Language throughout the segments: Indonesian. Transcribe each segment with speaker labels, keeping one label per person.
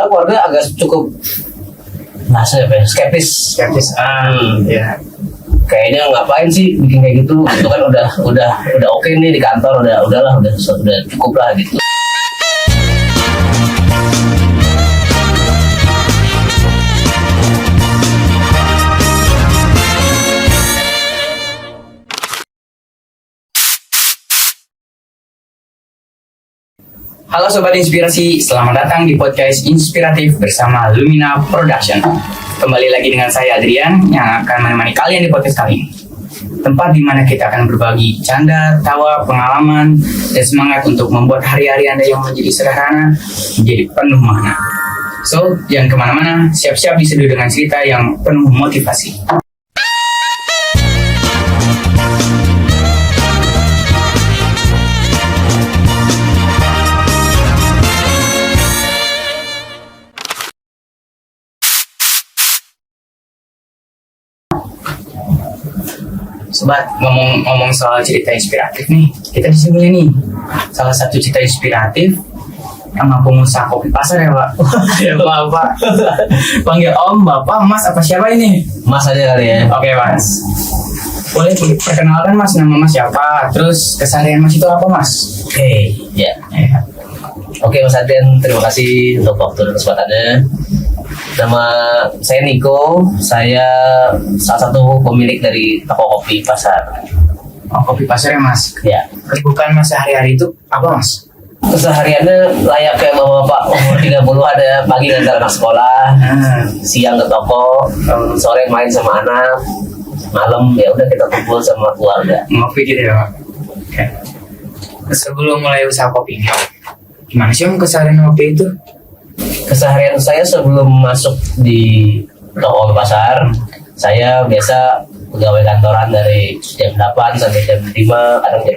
Speaker 1: awalnya keluarga agak cukup bahasanya apa ya, skeptis.
Speaker 2: Ya.
Speaker 1: Kayaknya ngapain sih bikin kayak gitu? Itu kan udah oke nih di kantor, udahlah udah cukup lah gitu.
Speaker 2: Halo Sobat Inspirasi, selamat datang di podcast Inspiratif bersama Lumina Production. Kembali lagi dengan saya Adrian yang akan menemani kalian di podcast kali ini. Tempat di mana kita akan berbagi canda, tawa, pengalaman, dan semangat untuk membuat hari-hari Anda yang menjadi sederhana menjadi penuh makna. So, jangan kemana-mana, siap-siap diseduh dengan cerita yang penuh motivasi. Sobat, ngomong soal cerita inspiratif nih, kita di sini nih salah satu cerita inspiratif sama pengusaha kopi pasar ya Pak. Ya Pak. Panggil Om, Bapak, Mas, apa siapa ini?
Speaker 1: Mas aja kali ya.
Speaker 2: Oke Mas. Boleh perkenalkan Mas, nama Mas siapa? Terus keseharian Mas itu apa Mas?
Speaker 1: Oke, ya. Oke Mas Adrian, terima kasih untuk waktu dan kesempatannya. Nama saya Niko, saya salah satu pemilik dari toko kopi pasar.
Speaker 2: Oh, kopi pasar ya Mas?
Speaker 1: Ya.
Speaker 2: Kesibukan Mas sehari-hari itu apa Mas?
Speaker 1: Kesehariannya layaknya bapak umur 30 ada pagi ngantar anak sekolah, siang ke toko, sore main sama anak, malam ya udah kita kumpul sama keluarga.
Speaker 2: Ngopi gitu ya Pak? Oke. Sebelum mulai usaha kopi, gimana sih Om keseharian kopi itu?
Speaker 1: Keseharian saya sebelum masuk di toko pasar, saya biasa pegawai kantoran dari jam 8 sampai jam 5, kadang jam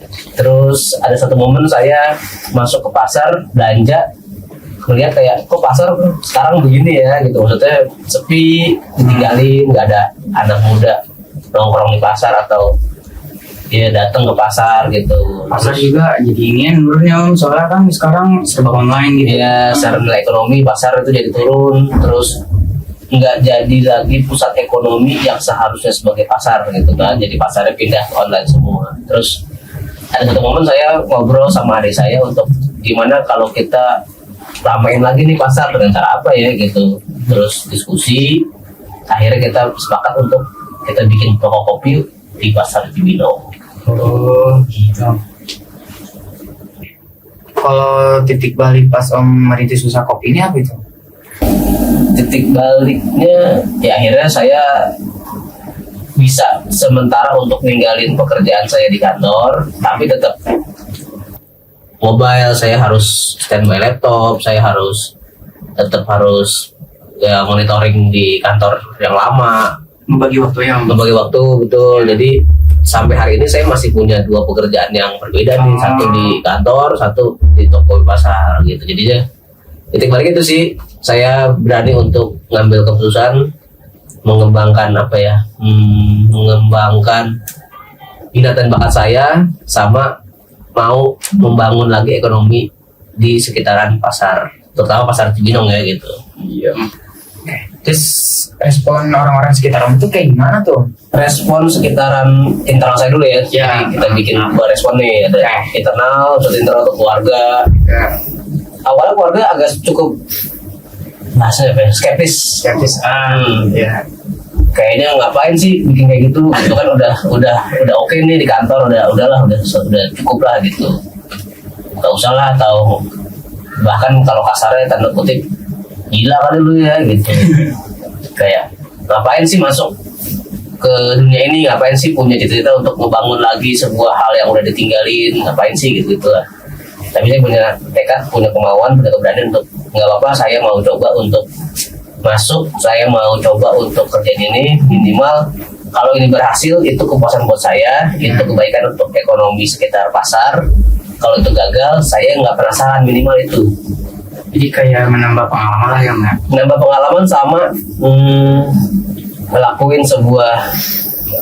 Speaker 1: 6. Terus ada satu momen saya masuk ke pasar belanja, melihat kayak kok pasar sekarang begini ya gitu, maksudnya sepi, ditinggalin, nggak ada anak muda nongkrong di pasar atau dia datang ke pasar gitu.
Speaker 2: Pasar juga jadi ingin menurutnya Om, soalnya kan sekarang serba online gitu.
Speaker 1: Ya, secara nilai ekonomi pasar itu jadi turun, terus nggak jadi lagi pusat ekonomi yang seharusnya sebagai pasar gitu kan. Jadi pasarnya pindah ke online semua. Terus ada satu momen saya ngobrol sama adik saya untuk gimana kalau kita ramein lagi nih pasar dengan cara apa ya gitu. Terus diskusi, akhirnya kita sepakat untuk kita bikin toko kopi di pasar Cibinong.
Speaker 2: Oh gitu. Kalau titik balik pas Om merintis usaha kopi ini apa itu?
Speaker 1: Titik baliknya ya akhirnya saya bisa sementara untuk ninggalin pekerjaan saya di kantor, tapi tetap mobile, saya harus standby laptop, saya tetap harus ya monitoring di kantor yang lama,
Speaker 2: Membagi waktunya Om.
Speaker 1: membagi waktu betul. Jadi sampai hari ini saya masih punya dua pekerjaan yang berbeda nih, satu di kantor, satu di toko pasar gitu. Jadinya titik balik itu sih saya berani untuk ngambil keputusan mengembangkan mengembangkan minat dan bakat saya, sama mau membangun lagi ekonomi di sekitaran pasar, terutama pasar Cibinong ya gitu.
Speaker 2: Iya. Terus respon orang-orang sekitar Om itu kayak gimana tuh?
Speaker 1: Respon sekitaran internal saya dulu ya.
Speaker 2: Ya.
Speaker 1: Jadi kita bikin dua respon nih, ada internal, terus internal untuk keluarga.
Speaker 2: Ya.
Speaker 1: Awalnya keluarga agak cukup bahasanya apa ya, skeptis.
Speaker 2: Ya.
Speaker 1: Kayaknya ngapain sih bikin kayak gitu? Itu kan udah oke nih di kantor, udahlah udah cukup lah gitu. Gak usah lah, atau bahkan kalau kasarnya tanda kutip gila kali lu ya gitu. Kayak ngapain sih masuk ke dunia ini, ngapain sih punya cita-cita untuk membangun lagi sebuah hal yang udah ditinggalin, ngapain sih gitu lah. Tapi saya punya tekad, punya kemauan, punya keberanian untuk nggak apa-apa, saya mau coba untuk masuk, saya mau coba untuk kerjaan ini. Minimal kalau ini berhasil itu kepuasan buat saya, itu kebaikan untuk ekonomi sekitar pasar. Kalau itu gagal, saya nggak penasaran, minimal itu.
Speaker 2: Jadi kayak menambah pengalaman lah ya Mbak.
Speaker 1: Menambah pengalaman sama ngelakuin sebuah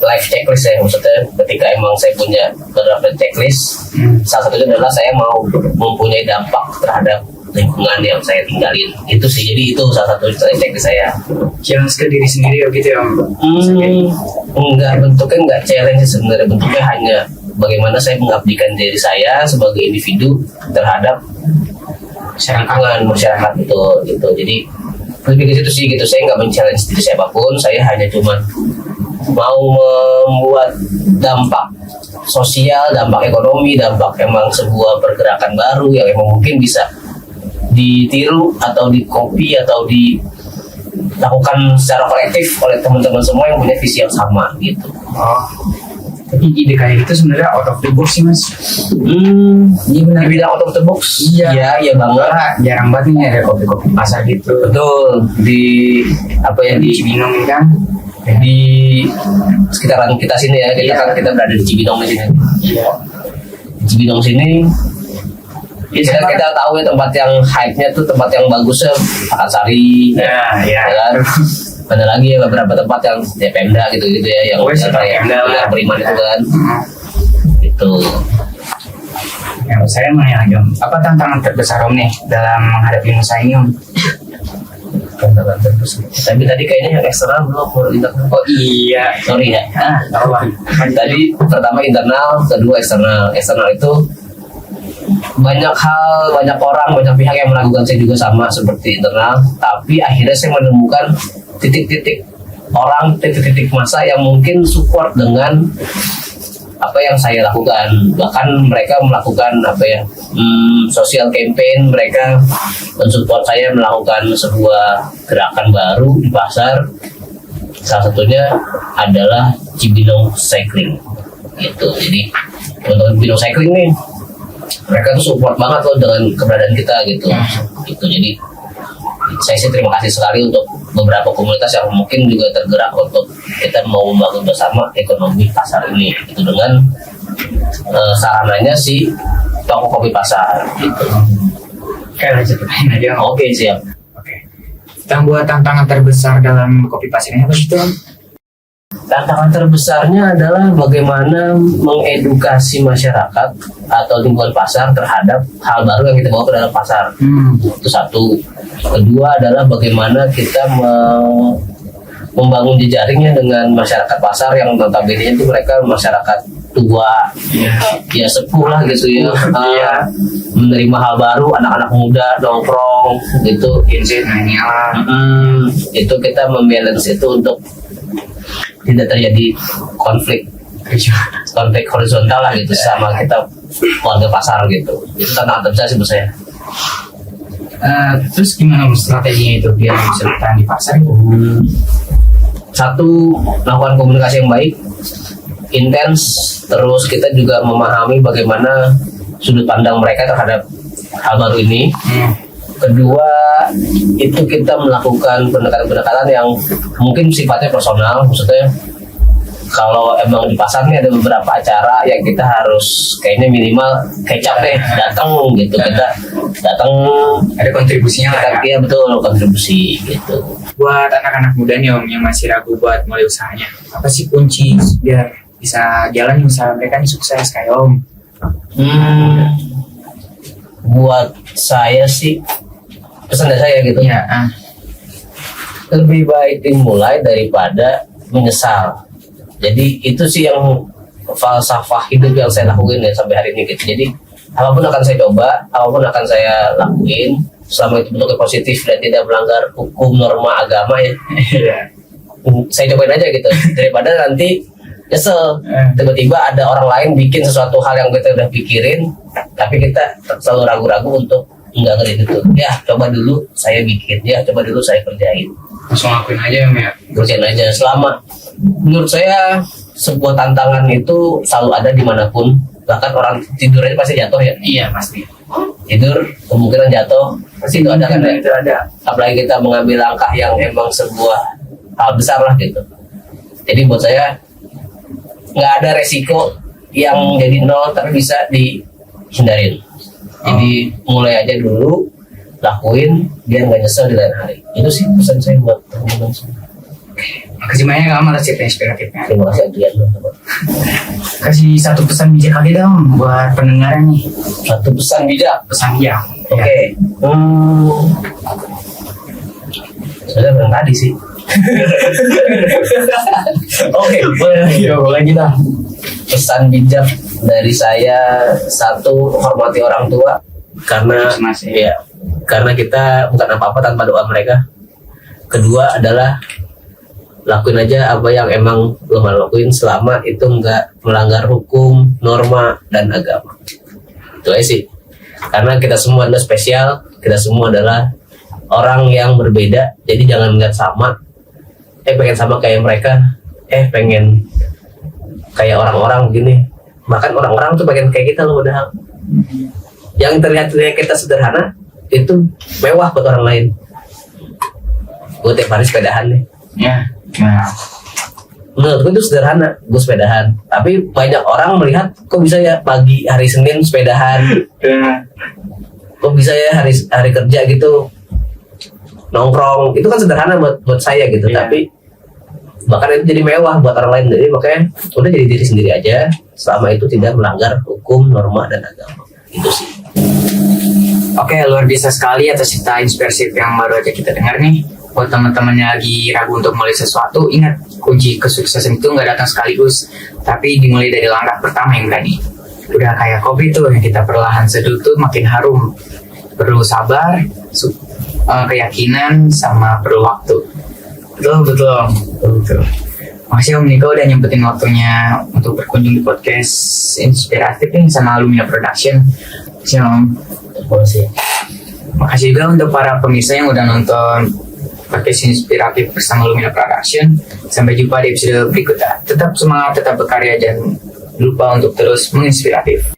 Speaker 1: life checklist ya, maksudnya ketika emang saya punya beberapa checklist, salah satunya adalah saya mau mempunyai dampak terhadap lingkungan yang saya tinggalin. Itu sih, jadi itu salah satu strategi saya.
Speaker 2: Challenge ke diri sendiri ya gitu ya.
Speaker 1: Enggak, bentuknya enggak challenge sih sebenarnya, bentuknya hanya bagaimana saya mengabdikan diri saya sebagai individu terhadap lingkungan masyarakat itu gitu. Jadi lebih ke situ sih gitu. Saya nggak men-challenge diri siapapun, saya hanya cuman mau membuat dampak sosial, dampak ekonomi, dampak emang sebuah pergerakan baru yang emang mungkin bisa ditiru atau di-copy atau dilakukan secara kolektif oleh teman-teman semua yang punya visi yang sama gitu.
Speaker 2: Oh. Tapi ide kayak gitu sebenarnya out of the box sih mas.
Speaker 1: Iya benar. Dibilang out of the box. Iya banget.
Speaker 2: Jarang banget nih ada kopi-kopi pasar gitu.
Speaker 1: Betul. Di apa ya, di
Speaker 2: Cibinong ini kan.
Speaker 1: di sekitaran kita sini ya, kita berada di Cibinong di sini.
Speaker 2: Iya.
Speaker 1: Di Cibinong sini kita tahu ya tempat yang hype-nya tuh, tempat yang bagusnya Pakansari.
Speaker 2: Ya.
Speaker 1: Kan? Ada lagi ya beberapa tempat yang ya Pemda gitu-gitu ya, yang kayak Beriman itu kan. Itu.
Speaker 2: Ya, saya mau nanya lagi Om, apa tantangan terbesar Om nih dalam menghadapi masa ini Om?
Speaker 1: Tantangan terbesar. Tapi tadi kayaknya yang eksternal belum, baru internal.
Speaker 2: Oh iya.
Speaker 1: Sorry ya.
Speaker 2: Apa?
Speaker 1: Tadi pertama internal, kedua eksternal. Eksternal itu banyak hal, banyak orang, banyak pihak yang melakukan, saya juga sama seperti internal. Tapi akhirnya saya menemukan titik-titik orang, titik-titik masa yang mungkin support dengan apa yang saya lakukan. Bahkan mereka melakukan apa ya, social campaign, mereka mensupport saya melakukan sebuah gerakan baru di pasar. Salah satunya adalah Cibinong Cycling gitu. Jadi untuk Cibinong Cycling nih, mereka tuh support banget loh dengan keberadaan kita gitu. Jadi saya sih terima kasih sekali untuk beberapa komunitas yang mungkin juga tergerak untuk kita mau membangun bersama ekonomi pasar ini itu dengan sarananya si toko kopi pasar gitu.
Speaker 2: Kayak ceritain aja Om.
Speaker 1: Oke, siap.
Speaker 2: Oke. Yang buat tantangan terbesar dalam kopi pasar ini apa sih Om?
Speaker 1: Tantangan terbesarnya adalah bagaimana mengedukasi masyarakat atau lingkungan pasar terhadap hal baru yang kita bawa ke dalam pasar. Itu satu. Kedua adalah bagaimana kita membangun jejaringnya dengan masyarakat pasar yang notabene itu mereka masyarakat tua, ya sepuh lah gitu ya. Menerima hal baru, anak-anak muda nongkrong gitu. Itu kita membalance itu untuk tidak terjadi konflik horizontal lah gitu sama kita warga pasar gitu. Itu tantangan terbesar sih menurut saya.
Speaker 2: Terus gimana strateginya itu biar bisa bertahan di pasar itu?
Speaker 1: Satu, melakukan komunikasi yang baik, intens, terus kita juga memahami bagaimana sudut pandang mereka terhadap hal baru ini. Kedua, itu kita melakukan pendekatan-pendekatan yang mungkin sifatnya personal, maksudnya kalau emang di pasar nih ada beberapa acara yang kita harus kayaknya minimal kecap deh datang gitu, kita datang
Speaker 2: Ada kontribusinya lah ya?
Speaker 1: Iya betul, kontribusi gitu.
Speaker 2: Buat anak-anak muda nih Om yang masih ragu buat mulai usahanya, apa sih kunci biar bisa jalan usaha mereka nih sukses kayak Om?
Speaker 1: Buat saya sih pesan dari saya gitu
Speaker 2: Ya.
Speaker 1: lebih baik dimulai daripada menyesal. Jadi itu sih yang falsafah hidup yang saya lakuin ya sampai hari ini gitu. Jadi apapun akan saya coba, apapun akan saya lakuin selama itu bentuknya positif dan tidak melanggar hukum norma agama ya. Saya cobain aja gitu daripada nanti nyesel tiba-tiba ada orang lain bikin sesuatu hal yang kita udah pikirin tapi kita selalu ragu-ragu untuk enggak ngerti itu. Ya coba dulu saya bikin, ya coba dulu saya kerjain.
Speaker 2: Langsung lakuin aja ya.
Speaker 1: Kerjain aja. Selama menurut saya sebuah tantangan itu selalu ada dimanapun. Bahkan orang tidur aja pasti jatuh ya.
Speaker 2: Iya pasti.
Speaker 1: Tidur kemungkinan jatuh pasti itu ada kan ya.
Speaker 2: Itu ada.
Speaker 1: Apalagi kita mengambil langkah yang emang sebuah hal besar lah gitu. Jadi buat saya nggak ada resiko yang jadi nol tapi bisa dihindarin. Jadi mulai aja dulu, lakuin biar nggak nyesel di lain hari. Itu sih pesan saya buat teman-teman semua.
Speaker 2: Makasih banyak kamu atas cerita inspiratifnya.
Speaker 1: Terima kasih Adrian.
Speaker 2: Kasih satu pesan bijak kali dong buat pendengar nih.
Speaker 1: Satu pesan bijak.
Speaker 2: Pesan bijak.
Speaker 1: Oke. Saya bilang tadi sih. Oke,
Speaker 2: boleh kita.
Speaker 1: pesan bijak dari saya, satu, hormati orang tua karena
Speaker 2: Masing-masing.
Speaker 1: ya karena kita bukan apa-apa tanpa doa mereka. Kedua adalah lakuin aja apa yang emang lo mau lakuin selama itu nggak melanggar hukum, norma, dan agama. Itu aja sih. Karena kita semua adalah spesial, kita semua adalah orang yang berbeda, jadi jangan ngeliat sama. Pengen sama kayak mereka, pengen kayak orang-orang gini. Bahkan orang-orang tuh pengen kayak kita loh, padahal yang terlihat kita sederhana itu mewah buat orang lain. Gue tiap hari sepedahan nih.
Speaker 2: Ya. Nah,
Speaker 1: Menurut gue itu sederhana, gue sepedahan. Tapi banyak orang melihat, kok bisa ya pagi hari Senin sepedahan, kok bisa ya hari kerja gitu nongkrong. Itu kan sederhana buat saya gitu.
Speaker 2: Iya.
Speaker 1: Tapi bahkan itu jadi mewah buat orang lain. Jadi makanya udah jadi diri sendiri aja, selama itu tidak melanggar hukum, norma, dan agama. Itu sih.
Speaker 2: Oke, luar biasa sekali atas cerita inspiratif yang baru aja kita dengar nih. Buat teman-teman yang lagi ragu untuk mulai sesuatu, ingat kunci kesuksesan itu nggak datang sekaligus, tapi dimulai dari langkah pertama yang berani. Udah kayak kopi tuh yang kita perlahan seduh tuh makin harum. Perlu sabar, keyakinan, sama perlu waktu. Betul. Makasih Om Niko udah nyempetin waktunya untuk berkunjung di podcast inspiratif nih sama Lumina Production. Makasih Om. Makasih juga untuk para pemirsa yang udah nonton podcast inspiratif bersama Lumina Production. Sampai jumpa di episode berikutnya. Tetap semangat, tetap berkarya, dan lupa untuk terus menginspiratif.